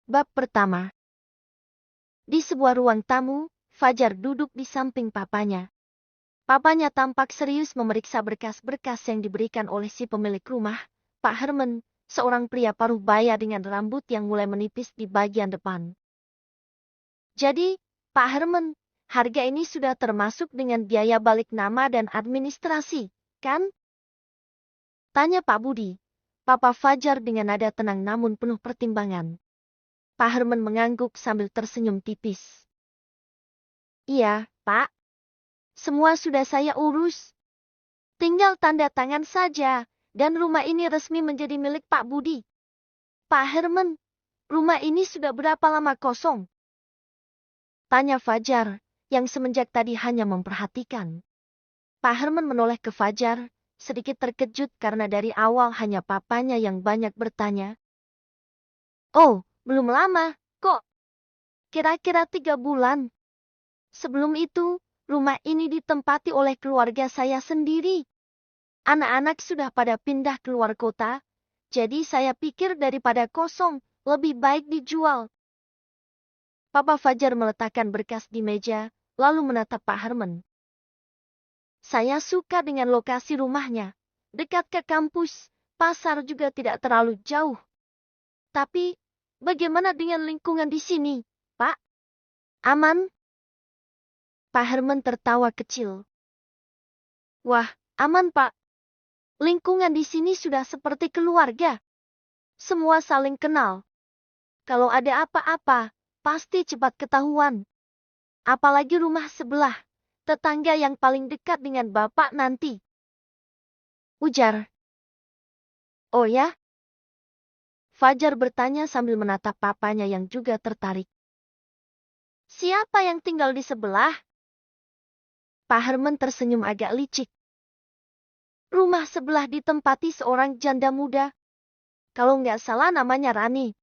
Bab pertama. Di sebuah ruang tamu, Fajar duduk di samping papanya. Papanya tampak serius memeriksa berkas-berkas yang diberikan oleh si pemilik rumah, Pak Herman, seorang pria paruh baya dengan rambut yang mulai menipis di bagian depan. Jadi, Pak Herman, harga ini sudah termasuk dengan biaya balik nama dan administrasi, kan? Tanya Pak Budi. Papa Fajar dengan nada tenang namun penuh pertimbangan. Pak Herman mengangguk sambil tersenyum tipis. Iya, Pak. Semua sudah saya urus. Tinggal tanda tangan saja, dan rumah ini resmi menjadi milik Pak Budi. Pak Herman, rumah ini sudah berapa lama kosong? Tanya Fajar, yang semenjak tadi hanya memperhatikan. Pak Herman menoleh ke Fajar, sedikit terkejut karena dari awal hanya papanya yang banyak bertanya. Oh, belum lama, kok? Kira-kira 3 bulan. Sebelum itu, rumah ini ditempati oleh keluarga saya sendiri. Anak-anak sudah pada pindah keluar kota, jadi saya pikir daripada kosong, lebih baik dijual. Papa Fajar meletakkan berkas di meja, lalu menatap Pak Herman. Saya suka dengan lokasi rumahnya. Dekat ke kampus, pasar juga tidak terlalu jauh. Tapi, bagaimana dengan lingkungan di sini, Pak? Aman? Pak Herman tertawa kecil. Wah, aman Pak. Lingkungan di sini sudah seperti keluarga. Semua saling kenal. Kalau ada apa-apa, pasti cepat ketahuan. Apalagi rumah sebelah, tetangga yang paling dekat dengan Bapak nanti. Ujar. Oh ya? Fajar bertanya sambil menatap papanya yang juga tertarik. Siapa yang tinggal di sebelah? Pak Herman tersenyum agak licik. Rumah sebelah ditempati seorang janda muda. Kalau nggak salah namanya Rani.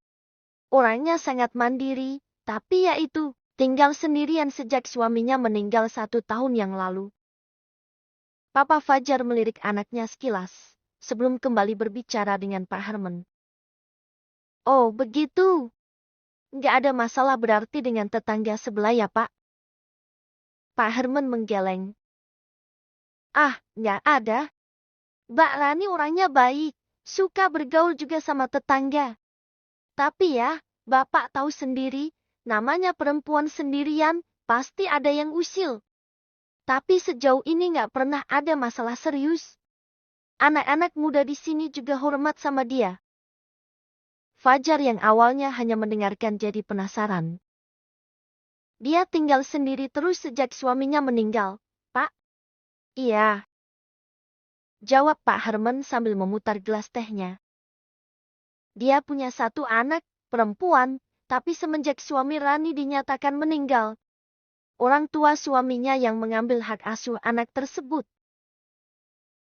Orangnya sangat mandiri, tapi ya itu, tinggal sendirian sejak suaminya meninggal 1 tahun yang lalu. Papa Fajar melirik anaknya sekilas, sebelum kembali berbicara dengan Pak Herman. Oh begitu. Nggak ada masalah berarti dengan tetangga sebelah ya Pak? Pak Herman menggeleng. Ah, nggak ada. Mbak Rani orangnya baik, suka bergaul juga sama tetangga. Tapi ya, Bapak tahu sendiri, namanya perempuan sendirian, pasti ada yang usil. Tapi sejauh ini nggak pernah ada masalah serius. Anak-anak muda di sini juga hormat sama dia. Fajar yang awalnya hanya mendengarkan jadi penasaran. Dia tinggal sendiri terus sejak suaminya meninggal, Pak? Iya. Jawab Pak Herman sambil memutar gelas tehnya. Dia punya 1 anak, perempuan, tapi semenjak suami Rani dinyatakan meninggal, orang tua suaminya yang mengambil hak asuh anak tersebut.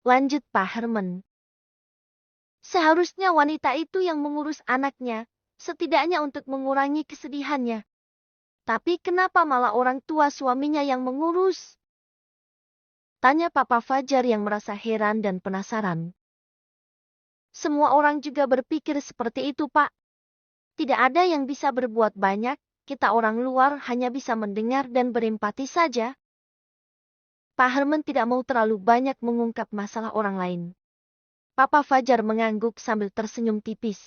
Lanjut Pak Herman. Seharusnya wanita itu yang mengurus anaknya, setidaknya untuk mengurangi kesedihannya. Tapi kenapa malah orang tua suaminya yang mengurus? Tanya Papa Fajar yang merasa heran dan penasaran. Semua orang juga berpikir seperti itu, Pak. Tidak ada yang bisa berbuat banyak, kita orang luar hanya bisa mendengar dan berempati saja. Pak Herman tidak mau terlalu banyak mengungkap masalah orang lain. Papa Fajar mengangguk sambil tersenyum tipis.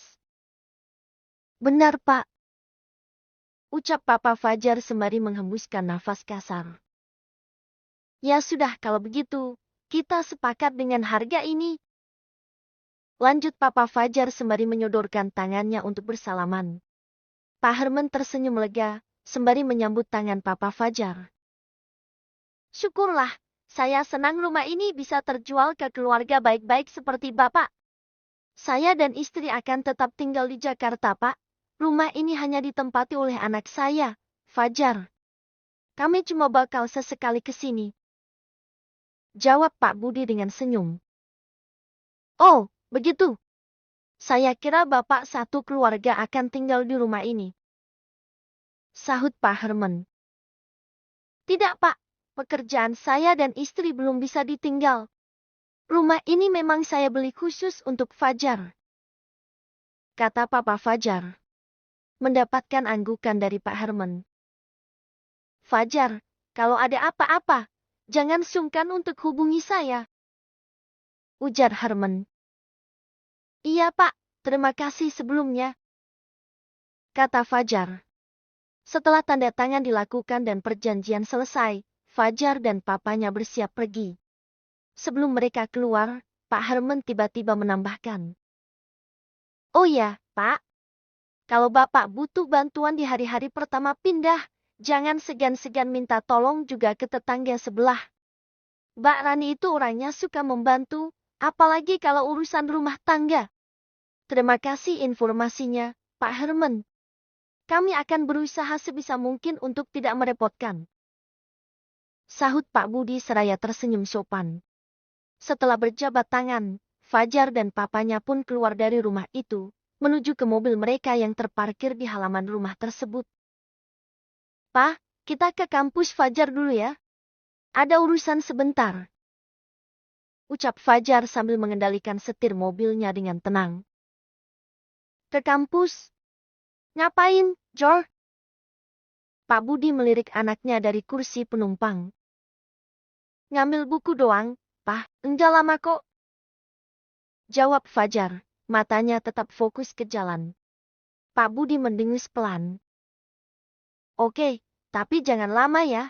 Benar, Pak. Ucap Papa Fajar sembari menghembuskan nafas kasar. Ya sudah kalau begitu, kita sepakat dengan harga ini. Lanjut Papa Fajar sembari menyodorkan tangannya untuk bersalaman. Pak Herman tersenyum lega, sembari menyambut tangan Papa Fajar. Syukurlah, saya senang rumah ini bisa terjual ke keluarga baik-baik seperti Bapak. Saya dan istri akan tetap tinggal di Jakarta, Pak. Rumah ini hanya ditempati oleh anak saya, Fajar. Kami cuma bakal sesekali ke sini. Jawab Pak Budi dengan senyum. Oh, begitu. Saya kira Bapak satu keluarga akan tinggal di rumah ini. Sahut Pak Herman. Tidak Pak, pekerjaan saya dan istri belum bisa ditinggal. Rumah ini memang saya beli khusus untuk Fajar. Kata Papa Fajar. mendapatkan anggukan dari Pak Herman. Fajar, kalau ada apa-apa, jangan sungkan untuk hubungi saya, ujar Herman. Iya Pak, terima kasih sebelumnya, kata Fajar. Setelah tanda tangan dilakukan dan perjanjian selesai, Fajar dan papanya bersiap pergi. Sebelum mereka keluar, Pak Herman tiba-tiba menambahkan. Oh ya, Pak. Kalau Bapak butuh bantuan di hari-hari pertama pindah, jangan segan-segan minta tolong juga ke tetangga sebelah. Mbak Rani itu orangnya suka membantu, apalagi kalau urusan rumah tangga. Terima kasih informasinya, Pak Herman. Kami akan berusaha sebisa mungkin untuk tidak merepotkan, sahut Pak Budi seraya tersenyum sopan. Setelah berjabat tangan, Fajar dan papanya pun keluar dari rumah itu, menuju ke mobil mereka yang terparkir di halaman rumah tersebut. Pak, kita ke kampus Fajar dulu ya. Ada urusan sebentar, ucap Fajar sambil mengendalikan setir mobilnya dengan tenang. Ke kampus? Ngapain, Jor? Pak Budi melirik anaknya dari kursi penumpang. Ngambil buku doang, Pak, enggak lama kok, jawab Fajar, matanya tetap fokus ke jalan. Pak Budi mendengus pelan. Oke, tapi jangan lama ya.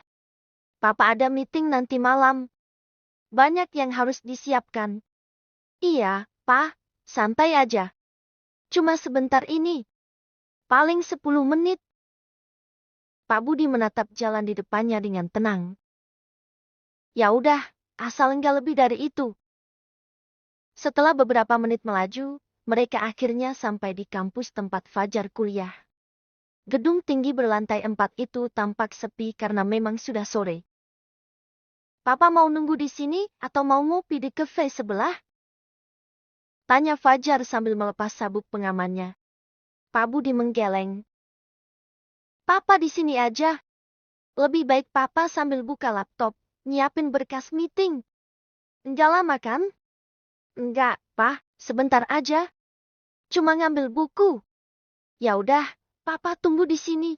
Papa ada meeting nanti malam. Banyak yang harus disiapkan. Iya, Pak, santai aja. Cuma sebentar ini. Paling 10 menit. Pak Budi menatap jalan di depannya dengan tenang. Ya udah, asal enggak lebih dari itu. Setelah beberapa menit melaju, mereka akhirnya sampai di kampus tempat Fajar kuliah. Gedung tinggi berlantai 4 itu tampak sepi karena memang sudah sore. Papa mau nunggu di sini atau mau ngopi di kafe sebelah? Tanya Fajar sambil melepas sabuk pengamannya. Pak Budi menggeleng. Papa di sini aja. Lebih baik Papa sambil buka laptop, nyiapin berkas meeting. Enggak lama kan? Enggak, Pak, sebentar aja. Cuma ngambil buku. Ya udah, Papa tunggu di sini.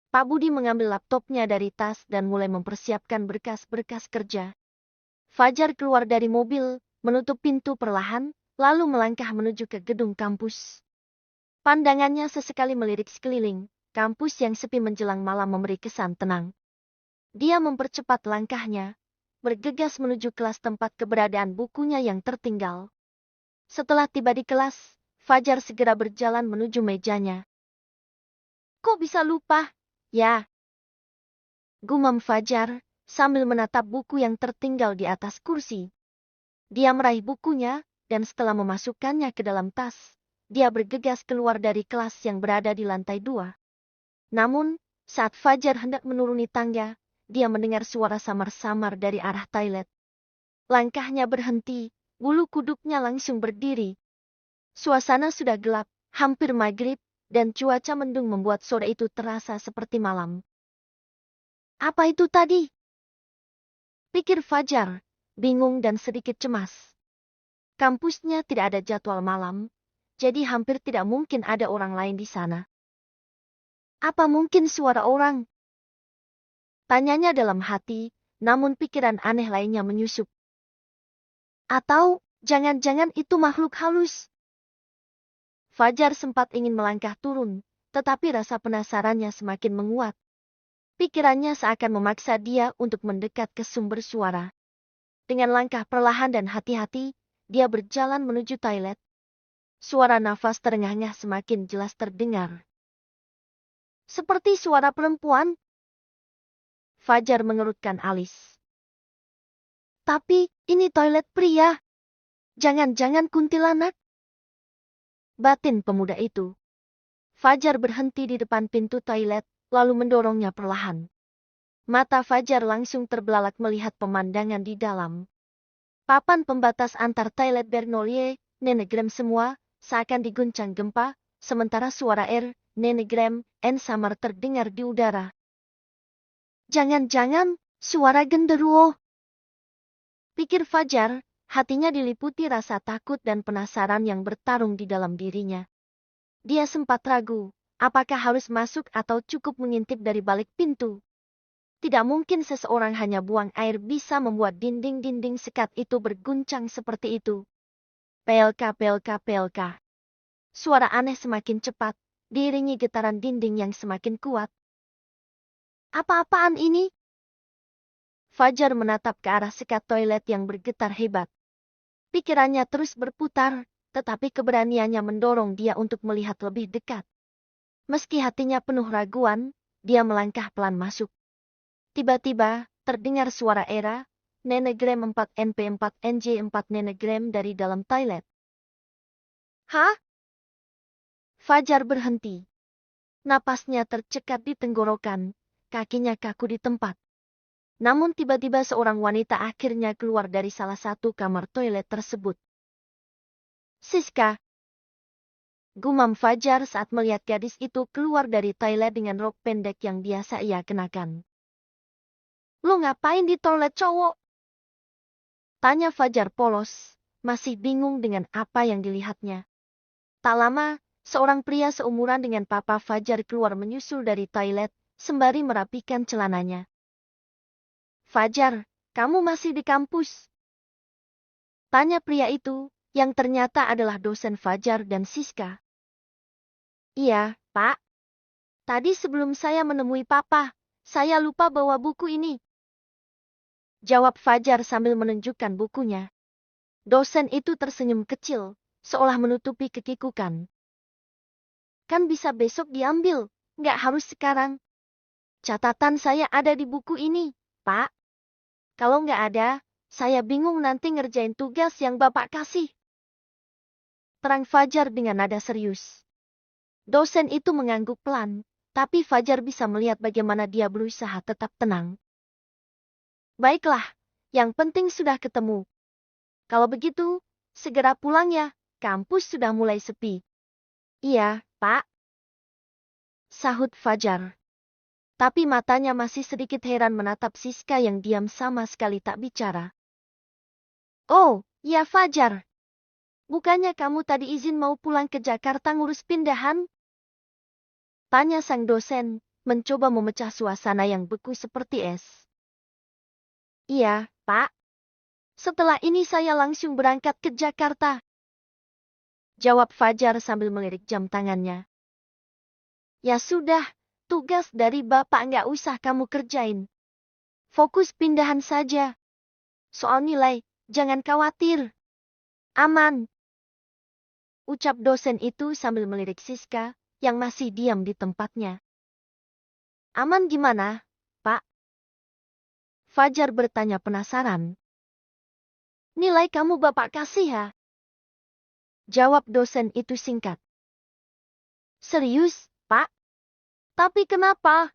Pak Budi mengambil laptopnya dari tas dan mulai mempersiapkan berkas-berkas kerja. Fajar keluar dari mobil, menutup pintu perlahan, lalu melangkah menuju ke gedung kampus. Pandangannya sesekali melirik sekeliling, kampus yang sepi menjelang malam memberi kesan tenang. Dia mempercepat langkahnya, bergegas menuju kelas tempat keberadaan bukunya yang tertinggal. Setelah tiba di kelas, Fajar segera berjalan menuju mejanya. Kok bisa lupa? Ya, gumam Fajar, sambil menatap buku yang tertinggal di atas kursi. Dia meraih bukunya, dan setelah memasukkannya ke dalam tas, dia bergegas keluar dari kelas yang berada di lantai 2. Namun, saat Fajar hendak menuruni tangga, dia mendengar suara samar-samar dari arah toilet. Langkahnya berhenti, bulu kuduknya langsung berdiri. Suasana sudah gelap, hampir maghrib, dan cuaca mendung membuat sore itu terasa seperti malam. Apa itu tadi? Pikir Fajar, bingung dan sedikit cemas. Kampusnya tidak ada jadwal malam, jadi hampir tidak mungkin ada orang lain di sana. Apa mungkin suara orang? Tanyanya dalam hati, namun pikiran aneh lainnya menyusup. Atau, jangan-jangan itu makhluk halus? Fajar sempat ingin melangkah turun, tetapi rasa penasarannya semakin menguat. Pikirannya seakan memaksa dia untuk mendekat ke sumber suara. Dengan langkah perlahan dan hati-hati, dia berjalan menuju toilet. Suara nafas terengah-engah semakin jelas terdengar. Seperti suara perempuan. Fajar mengerutkan alis. Tapi, ini toilet pria. Jangan-jangan kuntilanak? Batin pemuda itu. Fajar berhenti di depan pintu toilet, lalu mendorongnya perlahan. Mata Fajar langsung terbelalak melihat pemandangan di dalam. Papan pembatas antar toilet Bernoulli, Nenegram semua, seakan diguncang gempa, sementara suara Nenegram, samar terdengar di udara. Jangan-jangan, suara genderuwo. Pikir Fajar, hatinya diliputi rasa takut dan penasaran yang bertarung di dalam dirinya. Dia sempat ragu, apakah harus masuk atau cukup mengintip dari balik pintu. Tidak mungkin seseorang hanya buang air bisa membuat dinding-dinding sekat itu berguncang seperti itu. PLK, PLK, PLK. Suara aneh semakin cepat, diiringi getaran dinding yang semakin kuat. Apa-apaan ini? Fajar menatap ke arah sekat toilet yang bergetar hebat. Pikirannya terus berputar, tetapi keberaniannya mendorong dia untuk melihat lebih dekat. Meski hatinya penuh raguan, dia melangkah pelan masuk. Tiba-tiba, terdengar suara Era, Nenegram 4NP4NJ4 Nenegram dari dalam toilet. Hah? Fajar berhenti. Napasnya tercekat di tenggorokan, kakinya kaku di tempat. Namun tiba-tiba seorang wanita akhirnya keluar dari salah satu kamar toilet tersebut. Siska. Gumam Fajar saat melihat gadis itu keluar dari toilet dengan rok pendek yang biasa ia kenakan. Lo ngapain di toilet cowok? Tanya Fajar polos, masih bingung dengan apa yang dilihatnya. Tak lama, seorang pria seumuran dengan papa Fajar keluar menyusul dari toilet, sembari merapikan celananya. Fajar, kamu masih di kampus? Tanya pria itu, yang ternyata adalah dosen Fajar dan Siska. Iya, Pak. Tadi sebelum saya menemui papa, saya lupa bawa buku ini. Jawab Fajar sambil menunjukkan bukunya. Dosen itu tersenyum kecil, seolah menutupi kekikukan. Kan bisa besok diambil, nggak harus sekarang. Catatan saya ada di buku ini, Pak. Kalau nggak ada, saya bingung nanti ngerjain tugas yang Bapak kasih. Terang Fajar dengan nada serius. Dosen itu mengangguk pelan, tapi Fajar bisa melihat bagaimana dia berusaha tetap tenang. Baiklah, yang penting sudah ketemu. Kalau begitu, segera pulang ya, kampus sudah mulai sepi. Iya, Pak. Sahut Fajar. Tapi matanya masih sedikit heran menatap Siska yang diam sama sekali tak bicara. Oh, ya Fajar. Bukannya kamu tadi izin mau pulang ke Jakarta ngurus pindahan? Tanya sang dosen, mencoba memecah suasana yang beku seperti es. Iya, Pak. Setelah ini saya langsung berangkat ke Jakarta. Jawab Fajar sambil melirik jam tangannya. Ya sudah, tugas dari Bapak nggak usah kamu kerjain. Fokus pindahan saja. Soal nilai, jangan khawatir. Aman. Ucap dosen itu sambil melirik Siska, yang masih diam di tempatnya. Aman gimana, Pak? Fajar bertanya penasaran. Nilai kamu Bapak kasih ya? Jawab dosen itu singkat. Serius, Pak? Tapi kenapa?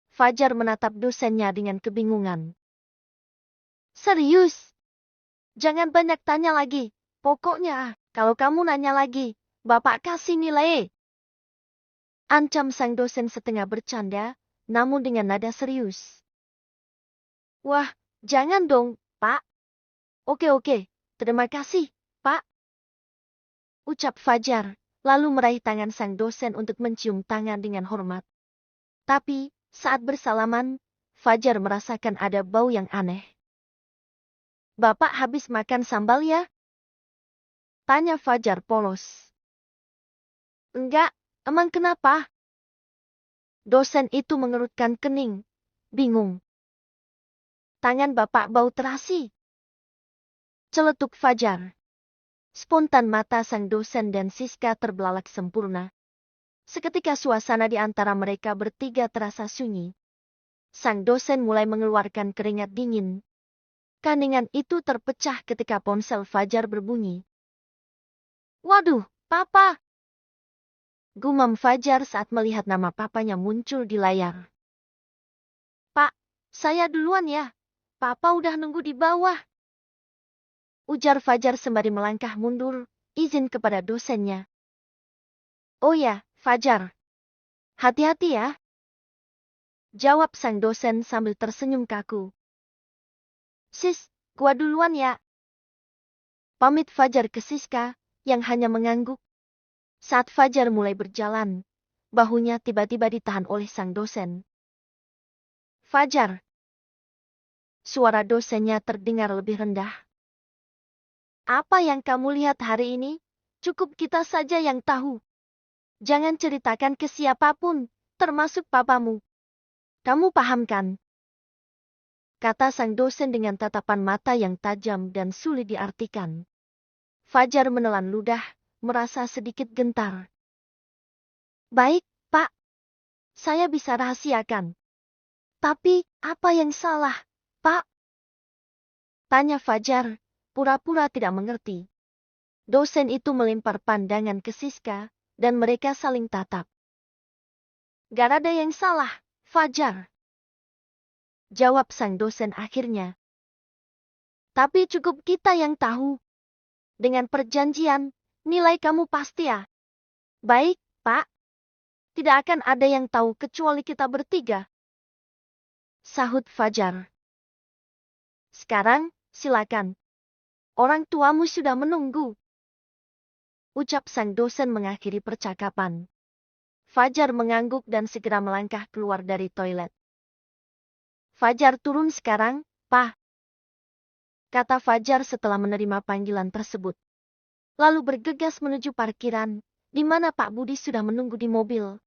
Fajar menatap dosennya dengan kebingungan. Serius? Jangan banyak tanya lagi. Pokoknya, kalau kamu nanya lagi, Bapak kasih nilai. Ancam sang dosen setengah bercanda, namun dengan nada serius. Wah, jangan dong, Pak. Oke, terima kasih, Pak. Ucap Fajar, lalu meraih tangan sang dosen untuk mencium tangan dengan hormat. Tapi, saat bersalaman, Fajar merasakan ada bau yang aneh. Bapak habis makan sambal ya? Tanya Fajar polos. Enggak, emang kenapa? Dosen itu mengerutkan kening, bingung. Tangan Bapak bau terasi. Celetuk Fajar. Spontan mata sang dosen dan Siska terbelalak sempurna. Seketika suasana di antara mereka bertiga terasa sunyi. Sang dosen mulai mengeluarkan keringat dingin. Keheningan itu terpecah ketika ponsel Fajar berbunyi. Waduh, Papa! Gumam Fajar saat melihat nama papanya muncul di layar. Pak, saya duluan ya. Papa udah nunggu di bawah. Ujar Fajar sembari melangkah mundur, izin kepada dosennya. Oh ya, Fajar. Hati-hati ya. Jawab sang dosen sambil tersenyum kaku. Sis, gua duluan ya. Pamit Fajar ke Siska, yang hanya mengangguk. Saat Fajar mulai berjalan, bahunya tiba-tiba ditahan oleh sang dosen. Fajar. Suara dosennya terdengar lebih rendah. Apa yang kamu lihat hari ini? Cukup kita saja yang tahu. Jangan ceritakan ke siapapun, termasuk papamu. Kamu paham kan? Kata sang dosen dengan tatapan mata yang tajam dan sulit diartikan. Fajar menelan ludah, merasa sedikit gentar. Baik, Pak. Saya bisa rahasiakan. Tapi, apa yang salah, Pak? Tanya Fajar, pura-pura tidak mengerti. Dosen itu melempar pandangan ke Siska, dan mereka saling tatap. Gak ada yang salah, Fajar. Jawab sang dosen akhirnya. Tapi cukup kita yang tahu. Dengan perjanjian, nilai kamu pasti ya. Baik, Pak. Tidak akan ada yang tahu kecuali kita bertiga. Sahut Fajar. Sekarang, silakan. Orang tuamu sudah menunggu. Ucap sang dosen mengakhiri percakapan. Fajar mengangguk dan segera melangkah keluar dari toilet. Fajar turun sekarang, Pak. Kata Fajar setelah menerima panggilan tersebut. Lalu bergegas menuju parkiran, di mana Pak Budi sudah menunggu di mobil.